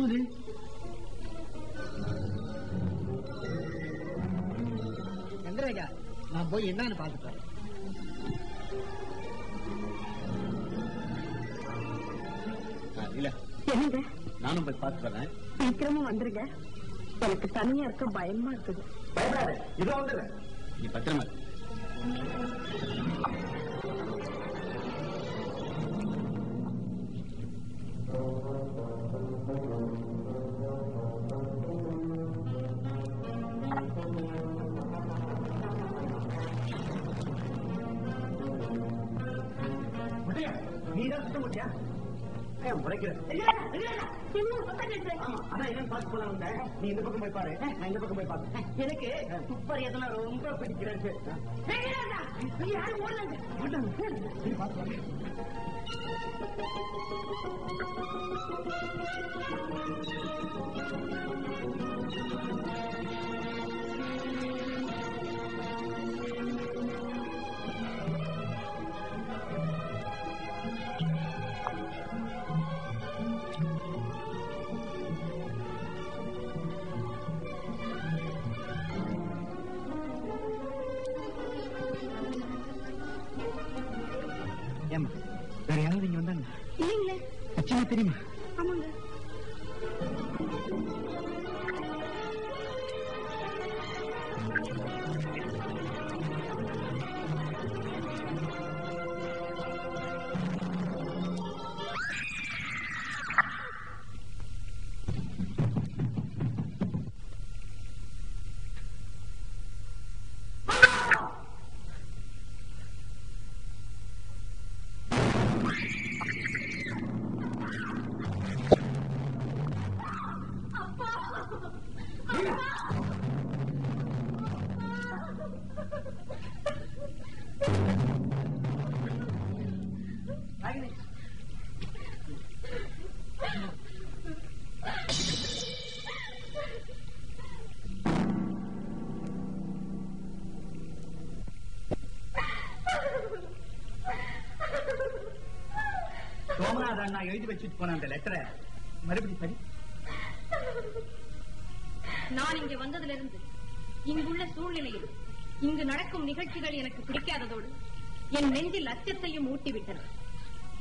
கத்துவது? சந்திரேகா, நான் போய் என்னன்னு பாத்துட்டேன். இல்ல என்னங்க, நானும் போய் பார்த்து வரேன். சீக்கிரமா வந்துருங்க. எனக்கு தனியா இருக்க பயமா இருக்குது. பயப்படாத, இதோ வந்துடுறேன். நீ பத்திரமா நீதான் சுத்த முடியா? உரைக்கிறேன். நீ இந்த பக்கம் போய் பாரு, நான் இந்த பக்கம் போய் பாரு. எனக்கு துப்பர் எதனா ரொம்ப பிடிக்கிறது. வேற யாராவது இங்க வந்தாங்க? இல்லைங்களே. நிச்சயமா தெரியுமா? ஆமாங்க. சோமநாதன் நான் எழுதி வச்சுட்டு போன அந்த லெட்டரை மறுபடியும் சரி. நான் இங்க வந்ததிலிருந்து இங்குள்ள சூழ்நிலையில் இங்கு நடக்கும் நிகழ்ச்சிகள் எனக்கு பிடிக்காததோடு என் நெஞ்சில் அச்சத்தையும் ஊட்டிவிட்டன.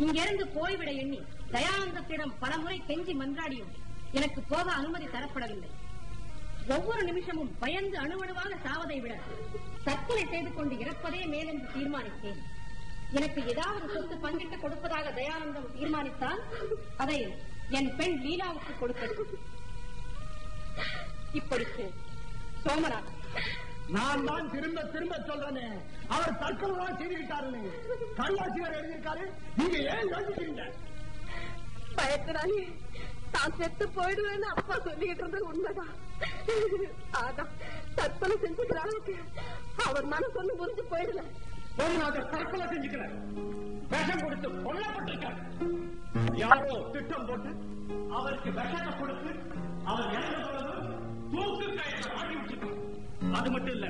இங்கிருந்து போய்விட எண்ணி தயானந்தத்திடம் பலமுறை கெஞ்சி மன்றாடியும் எனக்கு போக அனுமதி தரப்படவில்லை. ஒவ்வொரு நிமிஷமும் பயந்து அணுவணுவாக சாவதை விட தற்கொலை செய்து கொண்டு இறப்பதே மேலென்று தீர்மானித்தேன். எனக்கு ஏதாவது சொத்து பங்கிட்டு கொடுப்பதாக தயானந்தம் தீர்மானித்தால் அதை என் பெண் லீலாவுக்கு கொடுக்க. இப்படிக்கு சோமநாதன், நான் தான் திரும்ப திரும்ப சொல்றேனே, அவர் தற்கொலை செய்துவிட்டாரு. கருவாசிவர் எழுதியிருக்காரு. நீங்க ஏன் யோசிக்கிறீங்க? பயத்தினாலே தான் செத்து போயிடுவேன்னு அப்பா சொல்லிக்கிட்டு இருந்தது உண்மைதான். அதான் தற்கொலை செஞ்சுக்கிற அளவுக்கு அவர் மனசு ஒண்ணு புரிஞ்சு போயிடல. சோமநாதர் தற்கொலை செஞ்சுக்கிறார். விஷம் கொடுத்து கொல்லப்பட்டிருக்கார். யாரோ திட்டம் போட்டு அவருக்கு விஷத்தை கொடுத்து அவர் இறந்த பொழுது தூக்கு கயிறு ஆடி விட்டுருக்கார். அது மட்டும் இல்ல,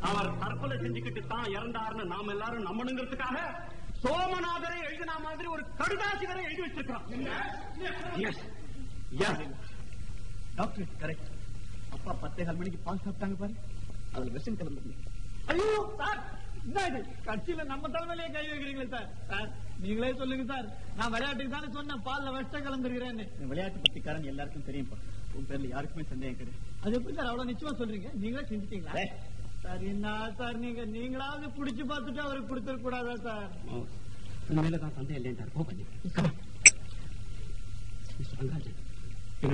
அவர் தற்கொலை செஞ்சுக்கிட்டு தான் இறந்தாருன்னு நாம எல்லாரும் நம்பணுங்கிறதுக்காக சோமநாதரை எழுதின மாதிரி ஒரு கடுதாசி வரை எழுதி வச்சிருக்கிறோம். Doctor correct. அப்பா 10:15 மணிக்கு பால் சாப்பிட்டாங்க பாரு, அதுல விஷம் கலந்து. ஐயோ சார், இது கட்சியில நம்ம தலைமையிலேயே கை வைக்கிறீங்களே சார். சார் நீங்களே சொல்லுங்க சார், நான் விளையாட்டுக்கு தானே சொன்னேன் பால்ல விஷம் கலந்துருக்கிறேன்னு. விளையாட்டு பத்தி காரணம் எல்லாருக்கும் தெரியும். உன் பேர்ல யாருக்குமே சந்தேகம் கிடையாது. அது எப்படி சார் அவ்வளவு நிச்சயமா சொல்றீங்க? நீங்களே செஞ்சுட்டீங்களா? சார் என்ன சார், நீங்களாவது புடிச்சு பார்த்துட்டு அவருக்கு கொடுத்துட கூடாதா சார்? மேலதான் சந்தேகம் இல்லையா?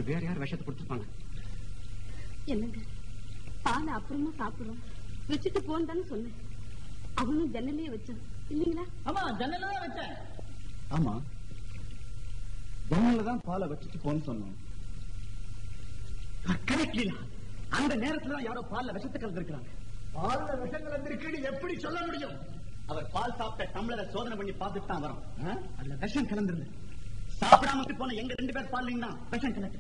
வேற யார் விஷத்தை கொடுத்துருப்பாங்க? என்னங்க, பாலை அப்புறமா சாப்பிடுறோம், வச்சுட்டு போன்னு தானே சொன்னேன். அவனும் ஜன்னலையே வச்சான் இல்லீங்களா? ஆமா, ஜன்னல தான் வச்சேன். ஆமா, ஜன்னல தான் பாலை வச்சுட்டு போன்னு சொன்னோம். அந்த நேரத்துல யாரோ பால்ல விஷத்தை கலந்துருக்காங்க. பால்ல விஷம் கலந்திருக்குன்னு எப்படி சொல்ல முடியும்? அவர் பால் சாப்பிட்ட டம்ளரை சோதனை பண்ணி பார்த்துட்டு தான் வரோம். அதுல விஷம் கலந்துருது. சாப்பிடாம போன எங்க 2 பேர் பால்லையும் தான் விஷம் கலந்து.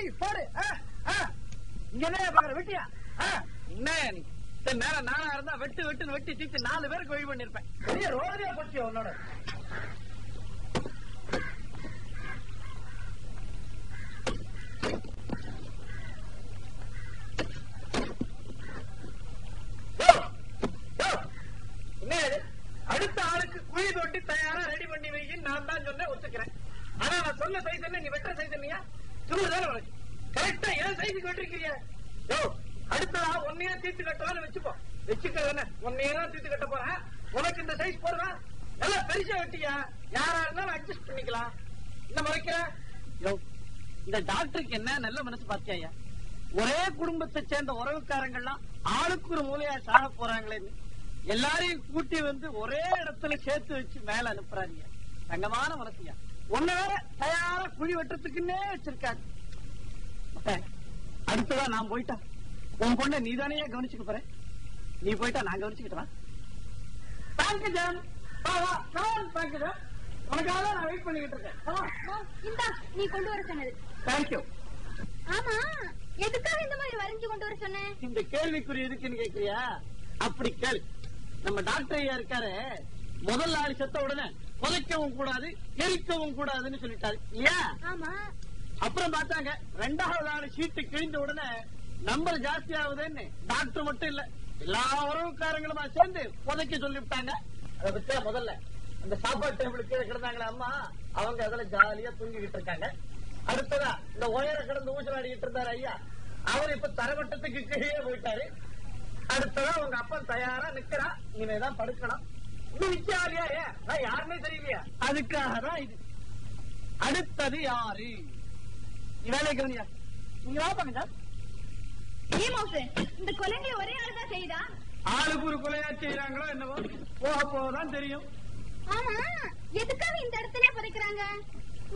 அடி போடு. இங்க என்ன பாக்குற வெட்டியா? என்ன நீ மேல நானா இருந்தா வெட்டுன்னு வெட்டி தீத்து 4 பேருக்கு வழி பண்ணிருப்பேன். பெரிய ரோதியா போட்டியா உன்னோட. அடுத்த ஆளுக்கு குழி தொட்டி தயாரா ரெடி பண்ணி வைக்கின்னு நான் தான் சொன்னேன், ஒத்துக்கிறேன். ஆனா நான் சொன்ன சைஸ் என்ன, நீ வெட்டுற சைஸ் இல்லையா? சொல்லுதானே உனக்கு கரெக்டா ஏன் சைஸுக்கு வெட்டிருக்கிறியா? அடுத்ததா ஒன்னையே தீர்த்து கட்டலான்னு வச்சுப்போம். வச்சுக்க ஒன்னையே தான் தீர்த்து கட்ட போறேன். உனக்கு இந்த சைஸ் போடுறா, நல்லா பெருசா வெட்டியா, யாரா இருந்தாலும் அட்ஜஸ்ட் பண்ணிக்கலாம். இந்த முறைக்கிற இந்த டாக்டருக்கு என்ன நல்ல மனசு பாத்தியா? ஒரே குடும்பத்தை சேர்ந்த உறவுக்காரங்கள்லாம் ஆளுக்கு ஒரு மூலையா சாக போறாங்களேன்னு எல்லாரையும் கூட்டி வந்து ஒரே இடத்துல சேர்த்து வச்சு மேல அனுப்புறாங்க. தங்கமான மனசியா. ஒன்ன வேற தயாரா குழி வெட்டுறதுக்குன்னே வச்சிருக்காரு. அடுத்ததா நான் போயிட்டா உன் பொண்ணை நீதானே கவனிச்சுக்க போற. நீ போயிட்டா நான் கவனிச்சுக்கிட்டா. உனக்காக நான் வெயிட் பண்ணிக்கிட்டு இருக்கேன். நீ கொண்டு வர சொன்னது. தேங்க்யூ. ஆமா, எதுக்காக இந்த மாதிரி வரைஞ்சு கொண்டு வர சொன்ன? இந்த கேள்விக்குறி எதுக்குன்னு கேக்குறியா? அப்படி கேள்வி. நம்ம டாக்டர் ஐயா இருக்காரு, முதல் ஆள் செத்த உடனே புதைக்கவும் கூடாது எரிக்கவும் கூடாதுன்னு சொல்லிட்டாரு இல்லையா? ஆமா. அப்புறம் பார்த்தாங்க 2வது ஆள் சீட்டு கிழிந்த உடனே நம்பர் ஜாஸ்தி ஆகுதுன்னு டாக்டர் மட்டும் இல்ல எல்லா உறவுக்காரங்களுமா சேர்ந்து புதைக்க சொல்லிவிட்டாங்க. அதை பத்தி முதல்ல அந்த சாப்பாடு டேபிளுக்கு கிடந்தாங்களே அம்மா, அவங்க அதுல ஜாலியா தூங்கிக்கிட்டு இருக்காங்க. அடுத்ததா இந்த உயர கிடந்து ஊசலாடிக்கிட்டு இருந்தாரு ஐயா, அவர் இப்ப தரமட்டத்துக்கு கீழே போயிட்டாரு. அடுத்ததா உங்க அப்பா தயாரா நிக்கிறா, இனிமேதான் படுக்கணும். இன்னும் நிக்காலியா? யாருமே தெரியலையா? அதுக்காக தான் இது. அடுத்தது யாரு? வேலை கவனியா, நீங்க வாப்பாங்க. இந்த கொலைங்களை ஒரே ஆளுதான் செய்தா? ஆளுக்கு ஒரு கொலையா செய்யறாங்களோ என்னவோ, போக போகதான் தெரியும். ஆமா, எதுக்காக இந்த இடத்துல புதைக்கிறாங்க?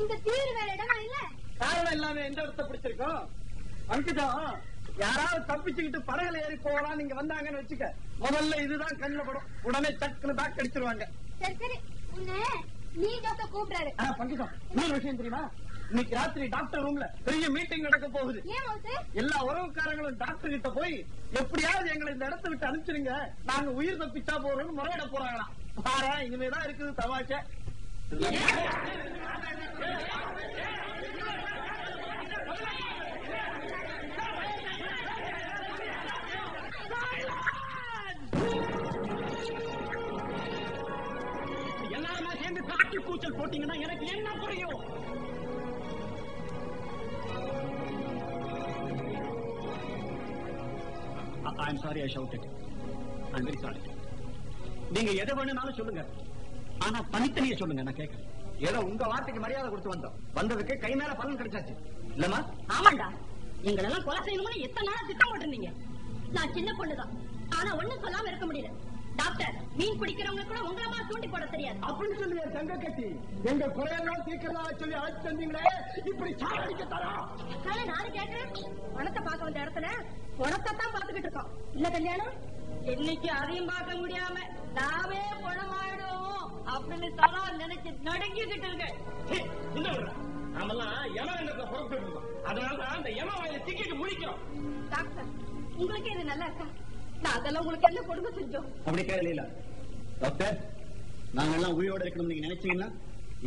இந்த தீவிர வேலை இடமா இல்ல? காரணம் இல்லாம எந்த இடத்த பிடிச்சிருக்கோம்? அங்கிட்டோம் யாராவது தப்பிச்சுக்கிட்டு படகுல ஏறி போகலாம் நீங்க வந்தாங்கன்னு வச்சுக்க, முதல்ல இதுதான் கண்ணுல படும். உடனே சக்குன்னு பேக் அடிச்சிருவாங்க. சரி சரி, உன்னை நீ டாக்டர் கூப்பிடாரு. பங்கிட்டோம். இன்னொரு விஷயம் தெரியுமா? இன்னைக்கு ராத்திரி டாக்டர் ரூம்ல பெரிய மீட்டிங் நடக்க போகுது. எல்லா உறவுக்காரங்களும் டாக்டர் கிட்ட போய் எப்படியாவது எங்களை இந்த இடத்தை விட்டு அனுப்பிச்சிருங்க, நாங்க உயிர் தப்பிச்சா போறோம்னு முறையிட போறாங்களாம். பாரு, இனிமேதான் இருக்குது தமாஷை. எல்லாருமா சேர்ந்து காட்டி கூச்சல் போட்டீங்கன்னா எனக்கு என்ன புரியும்? I'm sorry I shouted. I'm very sorry. நீங்க எதை வேணும்னாலும் சொல்லுங்க, ஆனா தனித்தனியே சொல்லுங்க, நான் கேட்கிறேன். ஏதோ உங்க வார்த்தைக்கு மரியாதை கொடுத்து வந்தோம், வந்ததுக்கு கை மேல பலன் கிடைச்சாச்சு இல்லமா? ஆமாண்டா, எங்களெல்லாம் கொலை செய்யணும்னு எத்தனை நாளா திட்டம் போட்டிருந்தீங்க. நான் சின்ன பொண்ணுதான், ஆனா ஒண்ணும் சொல்லாம இருக்க முடியல. டாக்டர், மீன் பிடிக்கிறவங்க கூட உங்களமா தூண்டி போட தெரியாது அப்படின்னு சொல்லி தங்க கட்டி எங்க குறையெல்லாம் தீக்கிறதா சொல்லி அழைச்சு வந்தீங்களே, இப்படி சாடிக்க தரா? நானும் கேட்டேன். பணத்தை பார்க்க வந்த இடத்துல பணத்தை தான் பார்த்துக்கிட்டு இருக்கோம் இல்ல கல்யாணம். இன்னைக்கு அதையும் பார்க்க முடியாம நாமே பணமாயிடும் அப்படின்னு சொன்னா நினைச்சு நடுங்கிக்கிட்டு இருக்கேன். நாமெல்லாம் யமனுக்கு புறப்பட்டு இருக்கோம், அதனாலதான் அந்த யம வாயில திக்கிட்டு முடிக்கிறோம். டாக்டர், உங்களுக்கு இது நல்லா இருக்கா? நாங்கெல்லாம் உங்களுக்கு என்ன கொடுமை செஞ்சோம்? அப்படி கேட்கல டாக்டர், நாங்கெல்லாம் உயிரோட இருக்கணும் நீங்க நினைச்சீங்கன்னா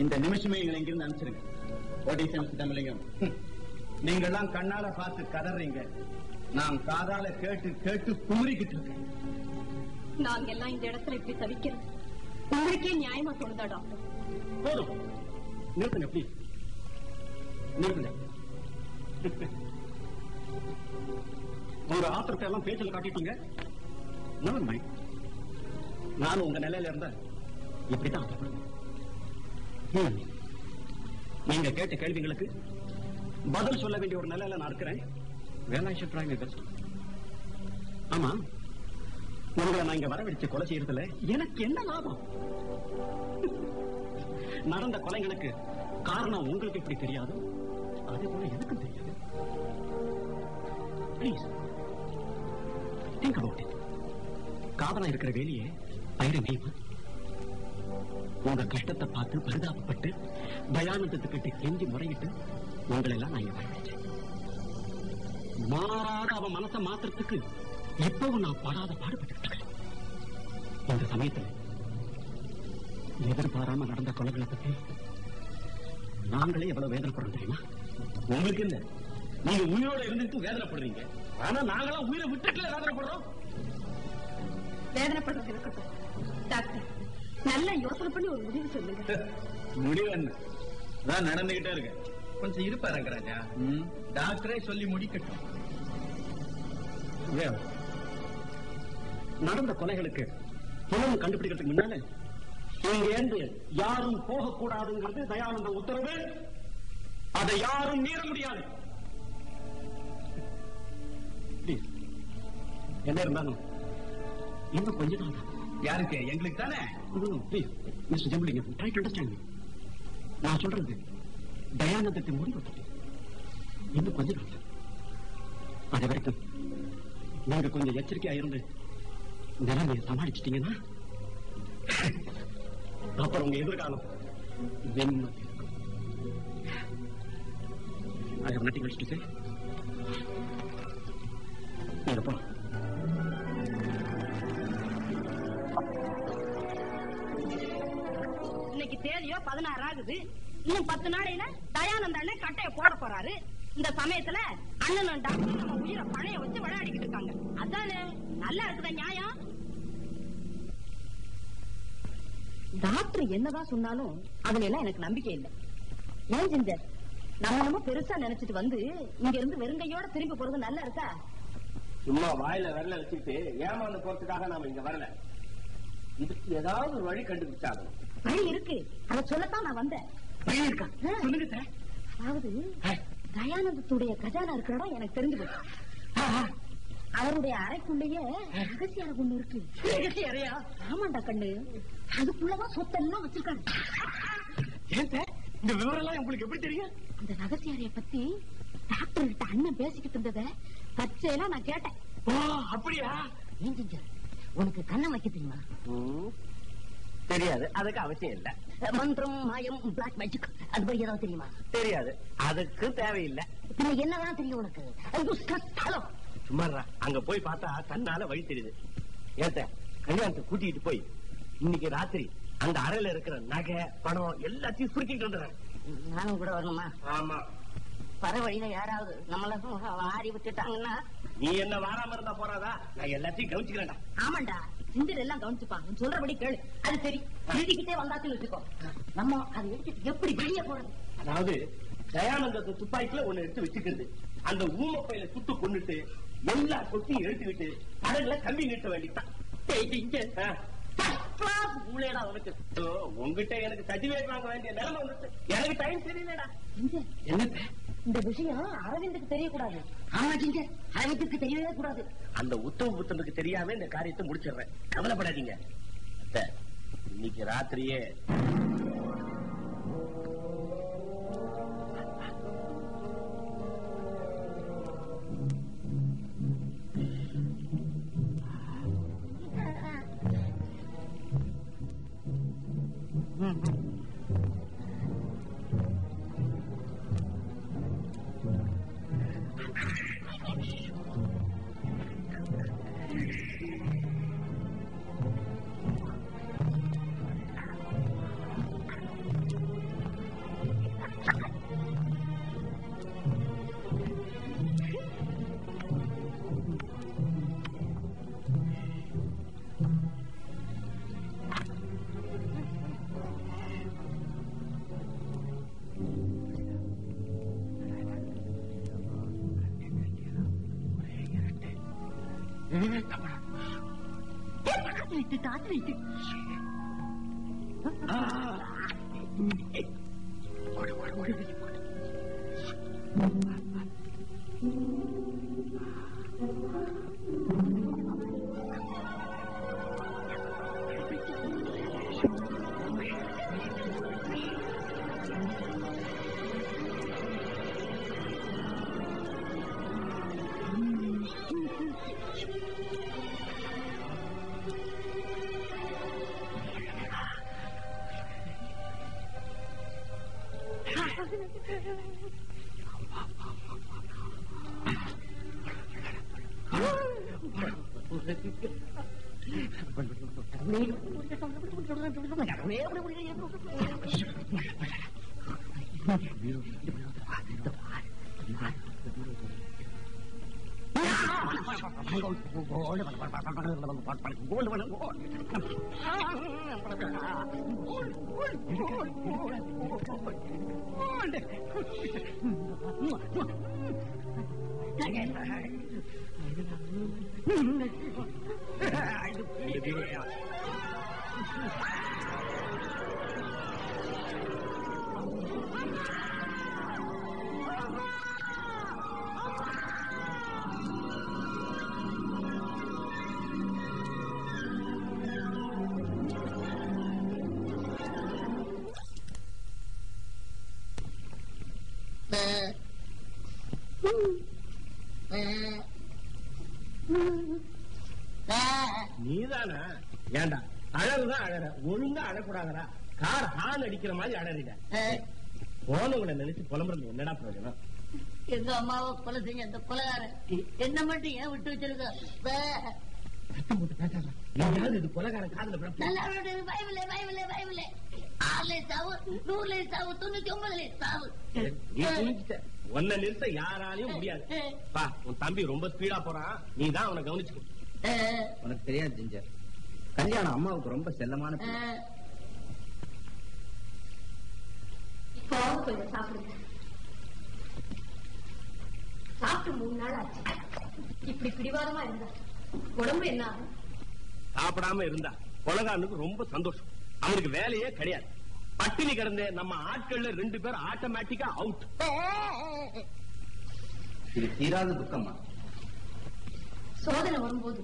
இந்த நிமிஷமே எங்களை எங்கிருந்து அனுப்பிச்சிருங்க. தமிழகம், நீங்க எல்லாம் கண்ணால பார்த்து கதறீங்க, நான் காதால கேட்டு கேட்டு குமுறிக்கிட்டு இருக்கேன். நாங்க எல்லாம் இந்த இடத்துல இப்படி தவிக்கிறோம், உங்களுக்கே நியாயமா தோணுதா டாக்டர்? போதும், நிறுத்துங்க ப்ளீஸ், நிறுத்துங்க. உங்க ஆத்திரத்தை எல்லாம் பேச்சில் காட்டிட்டீங்க. நானும் உங்க நிலையில இருந்த இப்படித்தான். நீங்க கேட்ட கேள்விகளுக்கு பதில் சொல்ல வேண்டிய ஒரு நிலையில நான் இருக்கிறேன். ஆமா, உங்களை நான் இங்க வரவழைச்சு கொலை செய்யறதுல எனக்கு என்ன லாபம்? நடந்த கொலைகளுக்கு காரணம் உங்களுக்கு எப்படி தெரியாது, அதே போல எனக்கும் தெரியாது. Please, think about it. காதலா இருக்கிற வேலையே பயிர மேய்மா. உங்க கஷ்டத்தை பார்த்து பரிதாபப்பட்டு தயானந்தத்துக்கிட்ட கெஞ்சி முறையிட்டு உங்களை எல்லாம் நான் இங்க வரவழைச்சேன். மாறாத அவன் மனசை மாத்திரத்துக்கு இப்பவும் நான் படாத பாடுபட்டு இந்த சமயத்துல எதிர்பாராம நடந்த கொலைகளை பத்தி நாங்களே எவ்வளவு வேதனைப்படுறோம் தெரியுமா? உங்களுக்கு இல்ல, நீங்க உயிரோட இருந்துட்டு வேதனைப்படுறீங்க. ஆனா நாங்களாம் உயிரை விட்டுட்டுல வேதனைப்படுறோம். வேதனைப்படுறது இருக்கட்டும் டாக்டர், நல்லா யோசனை பண்ணி ஒரு முடிவு சொல்லுங்க. முடிவு என்ன? நான் நடந்துகிட்டே இருக்கேன். கொஞ்சம் இருப்பா ரங்கராஜா. டாக்டரே சொல்லி முடிக்கட்டும். நடந்த கொலைகளுக்கு புலம் கண்டுபிடிக்கிறதுக்கு முன்னால இங்க இருந்து யாரும் போகக்கூடாதுங்கிறது தயானந்த உத்தரவு. அதை யாரும் மீற முடியாது. என்ன இருந்தாலும் இன்னும் கொஞ்ச நாள் தான். யாருக்கு? எங்களுக்கு தானே. Mister Jambulinga, try to understand me. நான் சொல்றது தயானந்தத்தை முடிவு இன்னும் கொஞ்ச நாள் தான். அது வரைக்கும் நீங்க கொஞ்சம் எச்சரிக்கையா இருந்து நிலைமையை சமாளிச்சிட்டீங்கன்னா அப்புறம் உங்க எதிர்காலம் Venmathi. I have nothing else to say. நீங்க போலாம். இன்னைக்கு தேதியோ 16 ஆகுது. இன்னும் 10 நாளையில தயானந்த அண்ணன் கட்டைய போட போறாரு. இந்த சமயத்துல அண்ணனும் டாக்டர் நம்ம உயிரை பழைய வச்சு விளையாடிக்கிட்டு இருக்காங்க. அதானே நல்லா இருக்குதா நியாயம்? டாக்டர் என்னதான் சொன்னாலும் அதுல எல்லாம் எனக்கு நம்பிக்கை இல்லை. ஏன் ஜிஞ்சர், நம்ம நம்ம பெருசா நினைச்சிட்டு வந்து இங்க இருந்து வெறுங்கையோட திரும்பி போறது நல்லா இருக்கா? சும்மா வாயில விரல வச்சுட்டு ஏமாந்து போறதுக்காக நாம இங்க வரல. இதுக்கு ஏதாவது ஒரு வழி கண்டுபிடிச்சாகணும். வழி இருக்கு, அதை சொல்லத்தான் நான் வந்தேன். வழி இருக்கா? சொல்லுங்க சார். அதாவது தயானந்தத்துடைய கஜானா இருக்கிற இடம் எனக்கு தெரிஞ்சு போச்சு. அவருடைய அறைக்குள்ளேயே ரகசிய அறை ஒண்ணு இருக்கு. ரகசிய அறையா? ஆமாண்டா கண்ணு, அதுக்குள்ளதான் சொத்தெல்லாம் வச்சிருக்காங்க. ஏன் சார் இந்த விவரம் எல்லாம் உங்களுக்கு எப்படி தெரியும்? அந்த ரகசிய அறைய பத்தி டாக்டர் கிட்ட அண்ணன் பேசிக்கிட்டு இருந்தத பச்சையெல்லாம் நான் கேட்டேன். ஓ அப்படியா? ஏன் செஞ்ச உனக்கு கண்ணம் வைக்க தெரியுமா? தெரியாது, அதுக்கு அவசியம் இல்ல. மந்திரம், மாயம், பிளாக் மேஜிக் அது பத்தி ஏதாவது தெரியுமா? தெரியாது, அதுக்கு தேவையில்லை. பின்ன என்னதான் தெரியும் உனக்கு? சும்மாறா, அங்க போய் பார்த்தா கண்ணால வழி தெரியுது. ஏத்த கல்யாணத்தை கூட்டிட்டு போய் இன்னைக்கு ராத்திரி அந்த அறையில இருக்கிற நகை பணம் எல்லாத்தையும் சுருக்கிட்டு வந்துடுறேன். நானும் கூட வரணுமா? ஆமா. வர வழியில யாராவது நம்மள வாரி விட்டுட்டாங்கன்னா நீ என்ன வாராம இருந்தா போறாதா? நான் எல்லாத்தையும் கவனிச்சுக்கிறேன்டா. ஆமாண்டா, சிந்தர் எல்லாம் கவனிச்சுப்பாங்க. சொல்றபடி கேளு. அது சரி, எழுதிக்கிட்டே வந்தாச்சுன்னு வச்சுக்கோ. நம்ம அதை எடுத்துட்டு எப்படி வெளியே போறது? அதாவது தயானந்த துப்பாக்கில ஒண்ணு எடுத்து வச்சுக்கிறது. அந்த ஊமப்பையில சுட்டு கொண்டுட்டு எல்லா சொத்தையும் எடுத்துக்கிட்டு கடல்ல கம்பி நீட்ட வேண்டியதான். உங்ககிட்ட எனக்கு சர்டிபிகேட் வாங்க வேண்டிய நிலைமை வந்துட்டு எனக்கு டைம் தெரியலடா. என்ன இந்த விஷயம் அரவிந்துக்கு தெரியக்கூடாது. ஆமா ஜிங்க, அரவிந்துக்கு தெரியவே கூடாது. அந்த உத்தம புத்தனுக்கு தெரியாம இந்த காரியத்தை முடிச்சிடுறேன். கவலைப்படாதீங்க. இன்னைக்கு ராத்திரியே நீதானா? ஏண்டா அழகுதான் அழற, ஒழுங்கா அழக்கூடாதா? கார் ஹார்ன் அடிக்கிற மாதிரி அழறிட. போனவங்களை நினைச்சு புலம்புறது என்னடா பிரயோஜனம்? எங்க அம்மாவை கொலை செஞ்ச அந்த கொலைகாரன் என்ன மட்டும் ஏன் விட்டு வச்சிருக்க? இது கொலைகாரன் காதுல பயமில்லை பயமில்லை பயமில்லை. 6 சாவு 100 சாவு 99 சாவு. உன்னை நிறுத்த யாராலையும் முடியாது. பா, உன் தம்பி ரொம்ப ஸ்பீடா போறான், நீ தான் அவனை கவனிச்சுக்கோ. உனக்கு தெரியாது ஜிஞ்சர், கல்யாணம் அம்மாவுக்கு ரொம்ப செல்லமான இப்போ கொஞ்சம் சாப்பிடுங்க. சாப்பிட்டு 3 நாள் ஆச்சு. இப்படி பிடிவாதமா இருந்தா உடம்பு என்ன ஆகும்? சாப்பிடாம இருந்தா கொலைகாரனுக்கு ரொம்ப சந்தோஷம். அவனுக்கு வேலையே கிடையாது. பட்டினி கிடந்த நம்ம ஆட்கள்ல 2 பேர் ஆட்டோமேட்டிக்கா அவுட். இது தீராத துக்கமா? சோதனை வரும்போது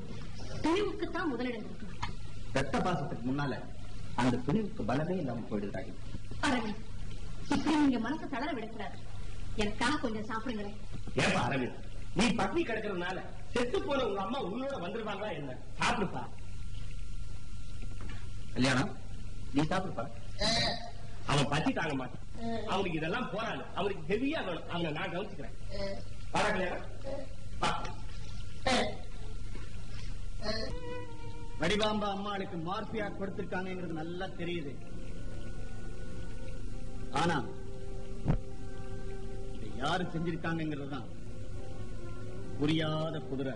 துணிவுக்குத்தான் முதலிடம் இருக்கு. ரத்த பாசத்துக்கு முன்னால அந்த துணிவுக்கு பலமே இல்லாம போயிடுறாங்க. அரவிந்த், இப்படி நீங்க மனசை தளர விடக்கூடாது. எனக்காக கொஞ்சம் சாப்பிடுங்களேன். ஏப்பா அரவிந்த், நீ பட்டினி கிடக்கிறதுனால செத்து போன உங்க அம்மா உன்னோட வந்துருவாங்களா என்ன? சாப்பிடுப்பா. கல்யாணம், நீ சாப்பிடுப்பா. அவன் பத்தி தாங்க மாட்டான். அவனுக்கு இதெல்லாம் போறாது. அவனுக்கு ஹெவியா வேணும். அவனை நான் கவனிச்சுக்கிறேன். பாரா கல்யாணம். வடிவாம்பா அம்மாளுக்கு மார்பியா கொடுத்திருக்காங்கிறது நல்லா தெரியுது. ஆனா இதை யாரு செஞ்சிருக்காங்கிறது தான் புரியாத குதிரை.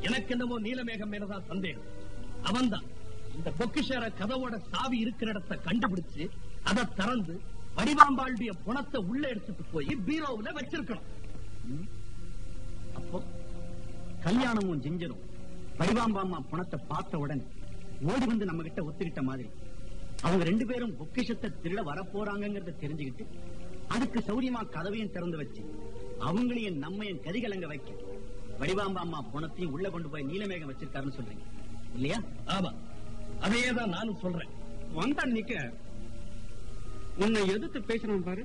எனக்கு என்னமோ நீலமேகம் மேலதான் சந்தேகம். அவன்தான் இந்த பொக்கிஷர கதவோட சாவி இருக்கிற இடத்தை கண்டுபிடிச்சு அதை திறந்து வடிவாம்பாளுடைய பணத்தை உள்ள எடுத்துட்டு போய் பீரோவுல வச்சிருக்கணும். அப்போ கல்யாணமும் ஜிஞ்சரும் வடிவாம்பா அம்மா பணத்தை பார்த்த உடனே ஓடி வந்து நம்ம கிட்ட ஒத்துக்கிட்ட மாதிரி அவங்க 2 பேரும் பொக்கிஷத்தை திருட வரப்போறாங்கிறத தெரிஞ்சுக்கிட்டு அதுக்கு சௌரியமா கதவையும் திறந்து வச்சு அவங்களையும் நம்மையும் கதிகலங்க வைக்க வடிவாம்பா அம்மா பணத்தையும் உள்ள கொண்டு போய் நீலமேகம் வச்சிருக்காருன்னு சொல்றீங்க இல்லையா? ஆமா, அதையேதான் நானும் சொல்றேன். வந்தா நிக்க உன்னை எதிர்த்து பேசணும் பாரு.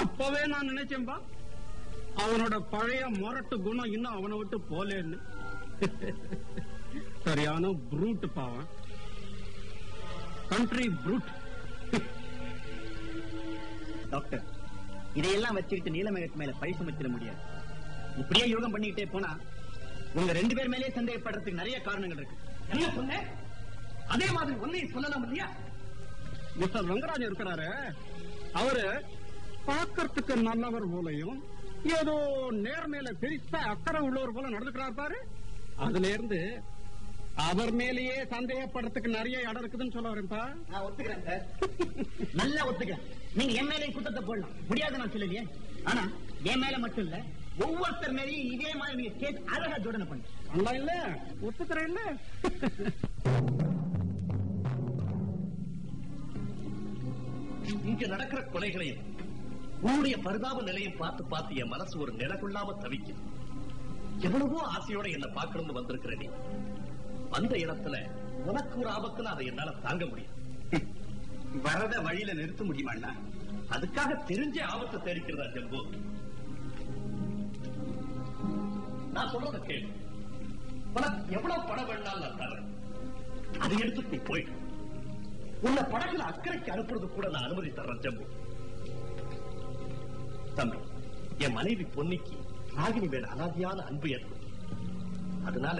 அப்பவே நான் நினைச்சேன்பா, அவனோட பழைய மொரட்டு குணம் இன்னும் அவனை விட்டு போலேன்னு. சரியான ப்ரூட் பாவன், கண்ட்ரி ப்ரூட். டாக்டர், இதையெல்லாம் வச்சுக்கிட்டு நீலமேகத்து மேல பழி சுமத்திட முடியாது. இப்படியே யோகம் பண்ணிக்கிட்டே போனா உங்க 2 பேர் மேலே சந்தேகப்படுறதுக்கு நிறைய காரணங்கள் இருக்கு. என்ன சொன்ன? அதே மாதிரி ஒன்னையும் சொல்லலாம் இல்லையா? மிஸ்டர் ரங்கராஜன் இருக்கிறாரு, அவரு பார்க்கறதுக்கு நல்லவர் போலையும் ஏதோ நேர்மையில பெருசா அக்கறை உள்ளவர் போல நடந்துக்கிறார் பாரு. அதுல இருந்து அவர் மேலேயே சந்தேகப்படுறதுக்கு நிறைய இடம் இருக்குதுன்னு சொல்ல வரேன்ப்பா. நான் ஒத்துக்கிறேன் சார், நல்லா ஒத்துக்கிறேன். நீங்க என் மேலே குற்றத்தை போடலாம், முடியாது நான் சொல்லலையே. ஆனா என் மேல மட்டும் இல்ல, ஒவ்வொருத்தர் மேலேயும் இதே மாதிரி நீங்க கேஸ் அழகா ஜோடனை பண்ணு. நல்லா இல்ல, ஒத்துக்கிறேன் இல்ல. இங்க நடக்கிற கொலைகளையும் உன்னுடைய பரிதாப நிலையை பார்த்து பார்த்து என் மனசு ஒரு நிலக்குள்ளாம தவிக்குது. எவ்வளவோ ஆசையோட என்ன பார்க்கணும்னு வந்திருக்கிற நீ அந்த இடத்துல உனக்கு ஒரு ஆபத்துல அதை என்னால தாங்க முடியும். வரத வழியில நிறுத்த முடியுமாண்ணா? அதுக்காக தெரிஞ்சே ஆபத்தை தேடிக்கிறதா ஜம்பு? நான் சொல்றத கேளு. உனக்கு எவ்வளவு பணம் வேணாலும் நான் தரேன். அதை எடுத்துட்டு நீ போயிட்டு உன்னை படகுல அக்கறைக்கு அனுப்புறது கூட நான் அனுமதி தர்றேன் ஜம்பு. தம்பி, என் மனைவி பொன்னிக்கு ராகினி மேல அலாதியான அன்பு ஏற்படும். அதனால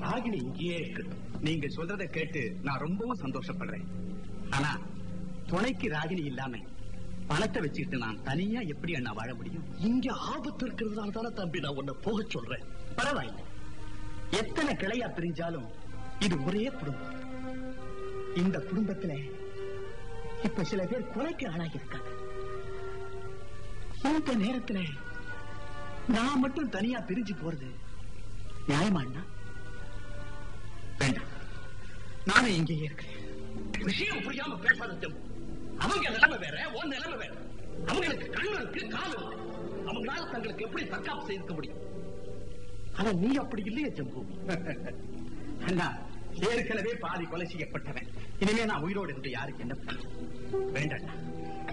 ராகினி இங்கேயே இருக்கட்டும். நீங்க சொல்றதை கேட்டு நான் ரொம்பவும் சந்தோஷப்படுறேன். ஆனா துணைக்கு ராகினி இல்லாம பணத்தை வச்சுக்கிட்டு நான் தனியா எப்படி அண்ணா வாழ முடியும்? இங்க ஆபத்து இருக்கிறதுனால தானே தம்பி நான் உன்னை போக சொல்றேன். பரவாயில்லை, எத்தனை கிளையா பிரிஞ்சாலும் இது ஒரே குடும்பம். இந்த குடும்பத்துல இப்ப சில பேர் கொலைக்கு ஆளாகி இருக்காங்க. இந்த நேரத்துல நான் மட்டும் தனியா பிரிஞ்சு போறது நியாயமா அண்ணா? வேண்டாம், நானும் இங்கேயே இருக்கிறேன். விஷயம் புரியாம பேசாத ஜம்பு. அவங்க நிலைமை வேற, உன் நிலைமை வேற. அவங்களுக்கு கண்ணு இருக்கு, கால் இருக்கு. அவங்களால தங்களுக்கு எப்படி தற்காப்பு செய்திருக்க முடியும்? ஆனா நீ அப்படி இல்லையே ஜம்பு. அண்ணா, ஏற்கனவே பாதி கொலை செய்யப்பட்டவன். இனிமே நான் உயிரோடு இருந்து யாருக்கு என்ன வேண்டாம்.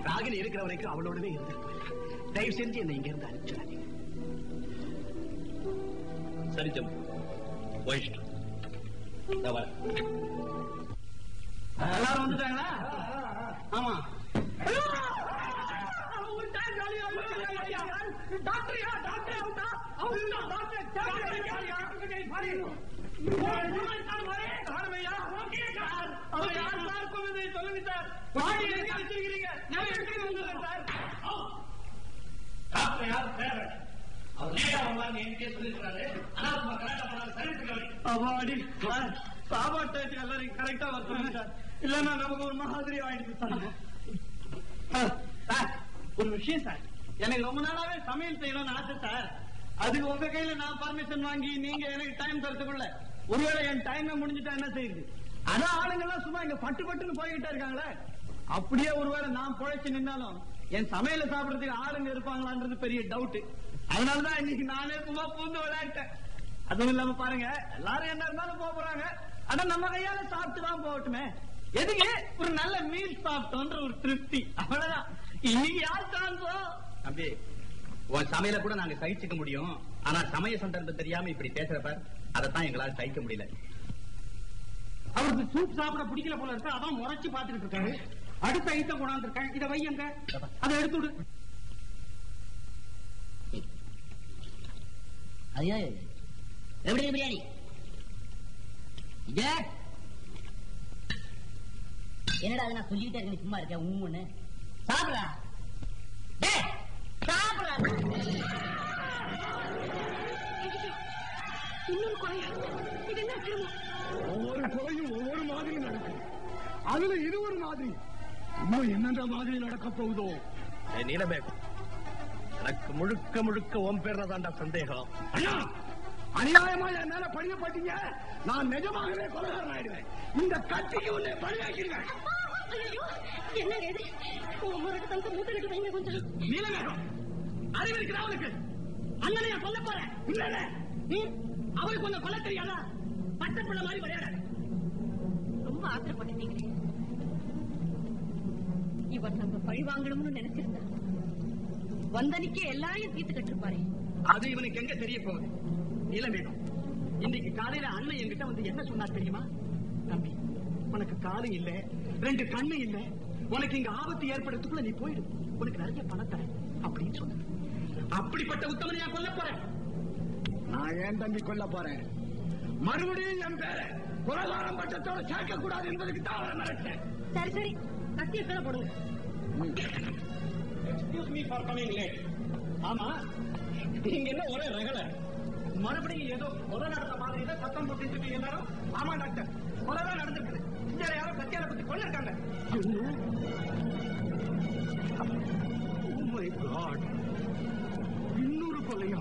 ராகினி இருக்கிற வரைக்கும் அவளோடவே இருந்திருப்பேன். தயவு செஞ்சு என்னை இங்க இருந்து அனுப்பிச்சிடாதீங்க. சரி ஜம்பு, போயிட்டு எல்லாரும் வந்துட்டாங்களா? ஆமா. சாப்பாட்டு எல்லாரும் கரெக்டா வரணும் சார். இல்லன்னா நமக்கு ஒரு மாதிரி ஆயிடுச்சு. ஒரு விஷயம் சார், எனக்கு ரொம்ப நாளாவே சமையல் செய்யணும்னு ஆசை சார். அதுக்கு உங்க கையில நான் பர்மிஷன் வாங்கி நீங்க எனக்கு டைம் தரத்துக்குள்ள ஒருவேளை என் டைம் முடிஞ்சுட்டா என்ன செய்யுது? அதான் ஆளுங்க எல்லாம் சும்மா இங்க பட்டு பட்டுன்னு போய்கிட்டே இருக்காங்களே. அப்படியே ஒருவேளை நான் பொழைச்சு நின்னாலும் என் சமையல சாப்பிடறதுக்கு ஆளுங்க இருப்பாங்களான்றது பெரிய டவுட். அதனாலதான் இன்னைக்கு நானே சும்மா பூந்து விளையாட்டேன். அதுவும் இல்லாம பாருங்க, எல்லாரும் என்ன இருந்தாலும் போறாங்க. ஆனா நம்ம கையால சாப்பிட்டுதான் போகட்டுமே. எதுக்கு? ஒரு நல்ல மீல் சாப்பிட்டோன்ற ஒரு திருப்தி, அவ்வளவுதான். இன்னைக்கு யார் சாந்தோ தம்பி, உன் சமையல கூட நாங்க சகிச்சுக்க முடியும். ஆனா சமய சந்தர்ப்பம் தெரியாம இப்படி பேசுறப்ப அதைத்தான் எங்களால சகிக்க முடியல. அவருக்கு சூப் சாப்பிட பிடிக்கல போல இருக்கு. அதான் முறைச்சு பாத்துட்டு இருக்காரு. அடுத்த ஐட்டம் கொண்டாந்து இருக்கேன், இதை வையங்க, அதை எடுத்து விடு. ஐயா எப்படி பிரியாணி? என்னடா நான் சொல்லிட்டே இருக்கேன், சும்மா இருக்கேன். உம்முன்னு சாப்பிடா, சாப்பிடா. இன்னொரு கொலையா? இது என்ன அக்கிரமம்? ஒவ்வொரு கொலையும் ஒவ்வொரு மாதிரி நடக்கும். அதுல இது ஒரு மாதிரி. இன்னும் என்னென்ன மாதிரி நடக்க போகுதோ? நீலமேகம், எனக்கு முழுக்க முழுக்க உன் பேர்ல தாண்டா சந்தேகம். ஐயா, அநியாயமா என் மேல பழியப்பட்டீங்க. நான் நிஜமாகவே கொலைகாரன் ஆயிடுவேன். இந்த கட்சிக்கு உன்னை பழியாக்கிடுவேன். என்னங்க இது? முரட்டு தங்க மூட்டை கட்டி வைங்க கொஞ்சம். நீலமேகம், அறிவு இருக்கிற அவனுக்கு அண்ணனைய கொல்ல போறேன். இல்ல அவருக்கு கொஞ்சம் கொல்ல தெரியாதா? பட்டப்பிள்ள மாதிரி விளையாட. ரொம்ப ஆத்திரப்பட்டீங்களே. இவர் நம்ம பழி வாங்கணும்னு நினைச்சிருந்தா வந்தனிக்கே எல்லாரையும் தீர்த்து கட்டிருப்பாரு. அது இவனுக்கு எங்க தெரிய போகுது? நீலமேகம், இன்னைக்கு காலையில அண்ணன் என்கிட்ட வந்து என்ன சொன்னா தெரியுமா? தம்பி, உனக்கு காலு இல்ல, 2 கண்ணு இல்ல, உனக்கு இங்க ஆபத்து ஏற்படுறதுக்குள்ள நீ போயிடு, உனக்கு நிறைய பணம் தரேன் அப்படின்னு சொன்ன. அப்படிப்பட்ட உத்தமனையா கொல்ல போறேன்? நான் ஏன் தம்பி கொல்ல போறேன்? மறுபடியும் என் பேர கொலைகாரம் பட்டத்தோட சேர்க்க கூடாது என்பதுக்கு தான் நினைச்சேன். சரி சரி, கத்திய கீழே போடுங்க. Excuse me for coming late. ஆமா, நீங்க என்ன ஒரே ரகல? மறுபடியும் ஏதோ கொலை நடந்த மாதிரி சத்தம் போட்டு எல்லாரும். ஆமா டாக்டர், கொலைதான் நடந்திருக்கு. இங்க யாரோ கத்தியால பத்தி கொள்ள இருக்காங்க. Oh my God, இன்னொரு கொலையா?